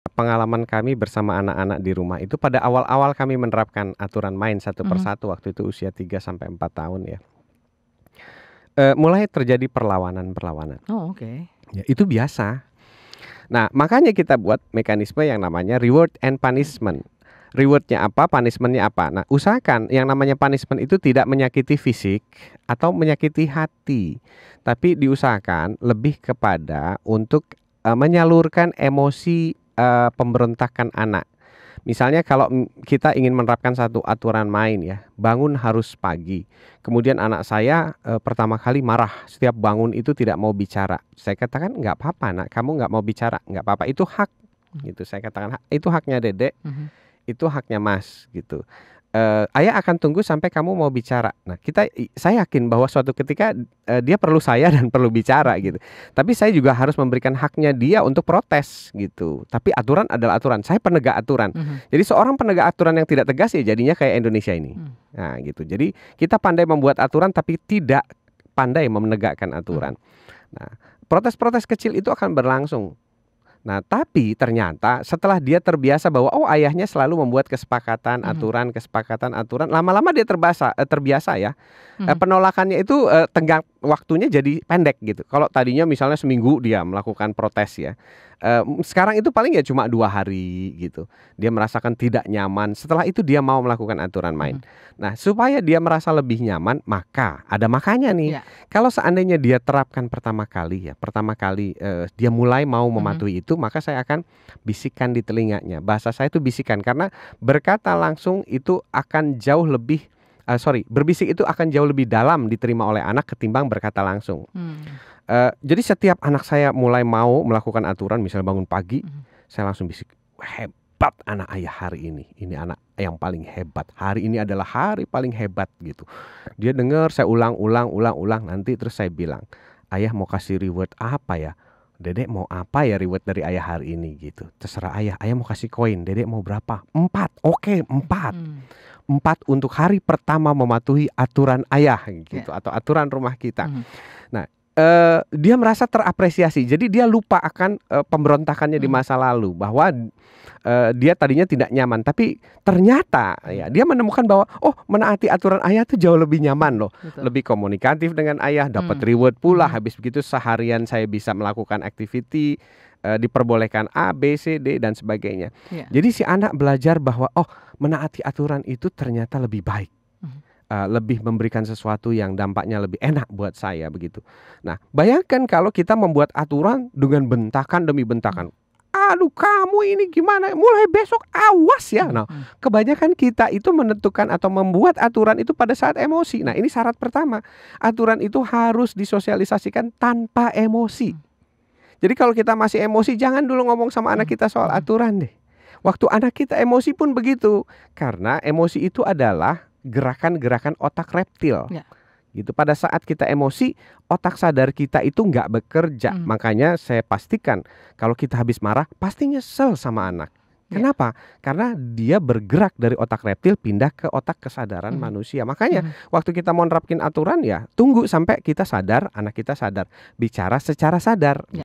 Pengalaman kami bersama anak-anak di rumah itu pada awal-awal kami menerapkan aturan main satu Mhm. persatu waktu itu usia 3 sampai 4 tahun ya. Mulai terjadi perlawanan-perlawanan. Oh, oke. Ya itu biasa. Nah, makanya kita buat mekanisme yang namanya reward and punishment. Reward-nya apa, punishment-nya apa. Nah, usahakan yang namanya punishment itu tidak menyakiti fisik atau menyakiti hati. Tapi diusahakan lebih kepada untuk menyalurkan emosi pemberontakan anak. Misalnya kalau kita ingin menerapkan satu aturan main ya, bangun harus pagi. Kemudian anak saya pertama kali marah, setiap bangun itu tidak mau bicara. Saya katakan nggak apa-apa nak, kamu nggak mau bicara, nggak apa-apa, itu hak gitu. Saya katakan itu haknya dedek, Mhm. itu haknya mas gitu. Ayah akan tunggu sampai kamu mau bicara. Nah saya yakin bahwa suatu ketika dia perlu saya dan perlu bicara gitu. Tapi saya juga harus memberikan haknya dia untuk protes gitu. Tapi aturan adalah aturan. Saya penegak aturan. Mhm. Jadi seorang penegak aturan yang tidak tegas ya jadinya kayak Indonesia ini. Mmm. Nah gitu. Jadi kita pandai membuat aturan tapi tidak pandai menegakkan aturan. Nah, protes-protes kecil itu akan berlangsung. Nah, tapi ternyata setelah dia terbiasa bahwa oh ayahnya selalu membuat kesepakatan, Mhm. aturan, lama-lama dia terbiasa ya. Mhm. Penolakannya itu tenggang waktunya jadi pendek gitu. Kalau tadinya misalnya seminggu dia melakukan protes ya. Sekarang itu paling ya cuma 2 hari gitu. Dia merasakan tidak nyaman. Setelah itu dia mau melakukan aturan main. Mhm. Nah, supaya dia merasa lebih nyaman, maka ada makanya nih. Iya. Kalau seandainya dia terapkan pertama kali dia mulai mau Mhm. mematuhi itu, maka saya akan bisikan di telinganya. Bahasa saya itu bisikan karena berkata langsung itu akan jauh lebih berbisik itu akan jauh lebih dalam diterima oleh anak ketimbang berkata langsung. Mmm. Jadi setiap anak saya mulai mau melakukan aturan, misalnya bangun pagi, Mhm. saya langsung bisik, "Hebat anak ayah hari ini. Ini anak yang paling hebat. Hari ini adalah hari paling hebat," gitu. Dia dengar saya ulang, nanti terus saya bilang, "Ayah mau kasih reward apa ya? Dedek mau apa ya reward dari ayah hari ini?" gitu. "Terserah ayah. Ayah mau kasih koin. Dedek mau berapa?" "4." "Oke, 4. Mmm. 4 untuk hari pertama mematuhi aturan ayah," Iya. gitu, atau aturan rumah kita. Mhm. Nah, dia merasa terapresiasi. Jadi dia lupa akan pemberontakannya di Mhm. masa lalu bahwa dia tadinya tidak nyaman, tapi ternyata ya dia menemukan bahwa oh menaati aturan ayah tuh jauh lebih nyaman loh, Betul. lebih komunikatif dengan ayah, dapat Mmm. reward pula. Mhm. Habis begitu seharian saya bisa melakukan activity, diperbolehkan A, B, C, D dan sebagainya. Iya. Jadi si anak belajar bahwa oh menaati aturan itu ternyata lebih baik. Mhm. Lebih memberikan sesuatu yang dampaknya lebih enak buat saya begitu. Nah, bayangkan kalau kita membuat aturan dengan bentakan demi Mhm. bentakan. "Aduh kamu ini gimana? Mulai besok awas ya." Mhm. Nah, Mhm. kebanyakan kita itu menentukan atau membuat aturan itu pada saat emosi. Nah, ini syarat pertama. Aturan itu harus disosialisasikan tanpa emosi. Mhm. Jadi kalau kita masih emosi jangan dulu ngomong sama anak Mhm. kita soal Mhm. aturan deh. Waktu anak kita emosi pun begitu. Karena emosi itu adalah gerakan-gerakan otak reptil. Iya. Gitu. Pada saat kita emosi, otak sadar kita itu nggak bekerja. Mhm. Makanya saya pastikan kalau kita habis marah pasti nyesel sama anak. Iya. Kenapa? Karena dia bergerak dari otak reptil pindah ke otak kesadaran Mhm. manusia. Makanya Mhm. waktu kita mau nerapin aturan ya tunggu sampai kita sadar, anak kita sadar. Bicara secara sadar. Iya.